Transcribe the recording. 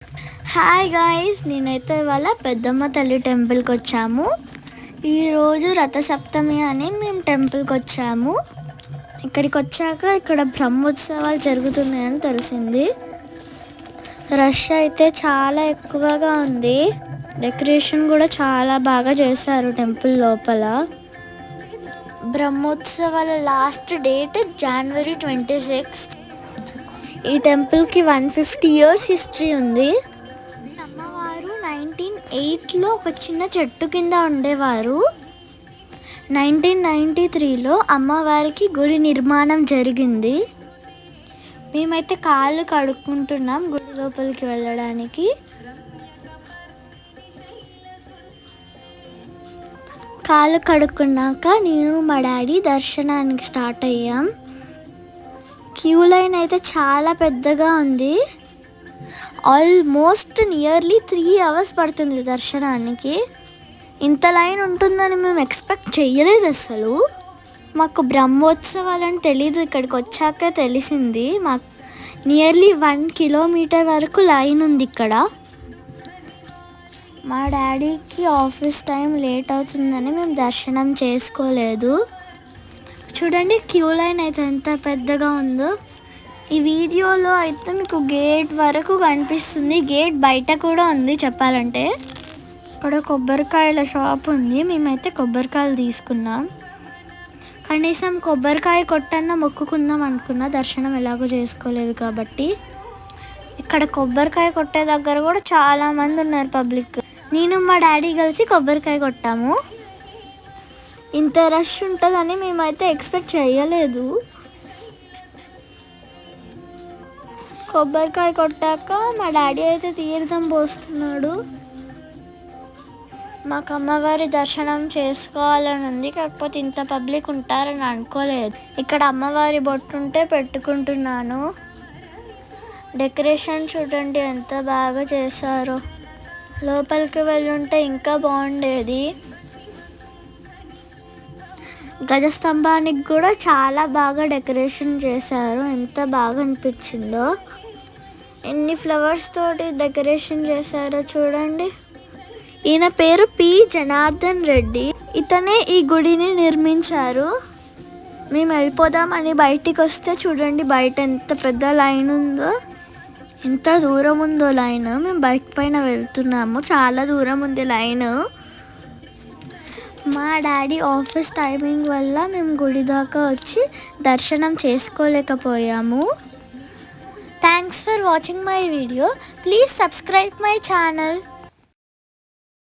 Hi guys, నేనైతే ఇవాళ పెద్దమ్మ తల్లి టెంపుల్కి వచ్చాము. ఈరోజు రథసప్తమి అని మేము టెంపుల్కి వచ్చాము. ఇక్కడికి వచ్చాక ఇక్కడ బ్రహ్మోత్సవాలు జరుగుతున్నాయని తెలిసింది. రష్ అయితే చాలా ఎక్కువగా ఉంది. డెకరేషన్ కూడా చాలా బాగా చేశారు టెంపుల్ లోపల. బ్రహ్మోత్సవాల లాస్ట్ డేట్ January 26. ఈ టెంపుల్కి 150 years హిస్టరీ ఉంది. అమ్మవారు 1908లో ఒక చిన్న చెట్టు కింద ఉండేవారు. 1993లో అమ్మవారికి గుడి నిర్మాణం జరిగింది. మేమైతే కాళ్ళు కడుక్కుంటున్నాం గుడి లోపలికి వెళ్ళడానికి. కాళ్ళు కడుక్కున్నాక నేను మా డాడీ దర్శనానికి స్టార్ట్ అయ్యాం. క్యూ లైన్ అయితే చాలా పెద్దగా ఉంది. ఆల్మోస్ట్ నియర్లీ 3 hours పడుతుంది దర్శనానికి. ఇంత లైన్ ఉంటుందని మేము ఎక్స్పెక్ట్ చేయలేదు అసలు. మాకు బ్రహ్మోత్సవాలని తెలీదు, ఇక్కడికి వచ్చాక తెలిసింది. మాకు నియర్లీ 1 kilometer వరకు లైన్ ఉంది ఇక్కడ. మా డాడీకి ఆఫీస్ టైం లేట్ అవుతుందని మేము దర్శనం చేసుకోలేదు. చూడండి క్యూ లైన్ అయితే ఎంత పెద్దగా ఉందో. ఈ వీడియోలో అయితే మీకు గేట్ వరకు కనిపిస్తుంది. గేట్ బయట కూడా ఉంది చెప్పాలంటే. ఇక్కడ కొబ్బరికాయల షాప్ ఉంది. మేమైతే కొబ్బరికాయలు తీసుకున్నాం. కనీసం కొబ్బరికాయ కొట్టన్నా మొక్కుకుందాం అనుకున్నా, దర్శనం ఎలాగో చేసుకోలేదు కాబట్టి. ఇక్కడ కొబ్బరికాయ కొట్టే దగ్గర కూడా చాలామంది ఉన్నారు పబ్లిక్. నేను మా డాడీ కలిసి కొబ్బరికాయ కొట్టాము. ఇంత రష్ ఉంటుందని మేమైతే ఎక్స్పెక్ట్ చేయలేదు. కొబ్బరికాయ కొట్టాక మా డాడీ అయితే తీర్థం పోస్తున్నాడు. మాకు అమ్మవారి దర్శనం చేసుకోవాలని ఉంది, కాకపోతే ఇంత పబ్లిక్ ఉంటారని అనుకోలేదు. ఇక్కడ అమ్మవారి బొట్టు ఉంటే పెట్టుకుంటున్నాను. డెకరేషన్ చూడండి ఎంత బాగా చేశారో. లోపలికి వెళ్ళుంటే ఇంకా బాగుండేది. గజస్తంభానికి కూడా చాలా బాగా డెకరేషన్ చేశారు. ఎంత బాగా అనిపించిందో. ఎన్ని ఫ్లవర్స్ తోటి డెకరేషన్ చేశారో చూడండి. ఈయన పేరు పి జనార్దన్ రెడ్డి. ఇతనే ఈ గుడిని నిర్మించారు. మేము వెళ్ళిపోదామని బయటికి వస్తే చూడండి బయట ఎంత పెద్ద లైన్ ఉందో, ఎంత దూరం ఉందో లైన్. మేము బైక్ పైన వెళ్తున్నాము, చాలా దూరం ఉంది లైన్. మా డాడీ ఆఫీస్ టైమింగ్ వల్ల మేము గుడి దాకా వచ్చి దర్శనం చేసుకోలేకపోయాము. Thanks for watching my video. Please subscribe my channel.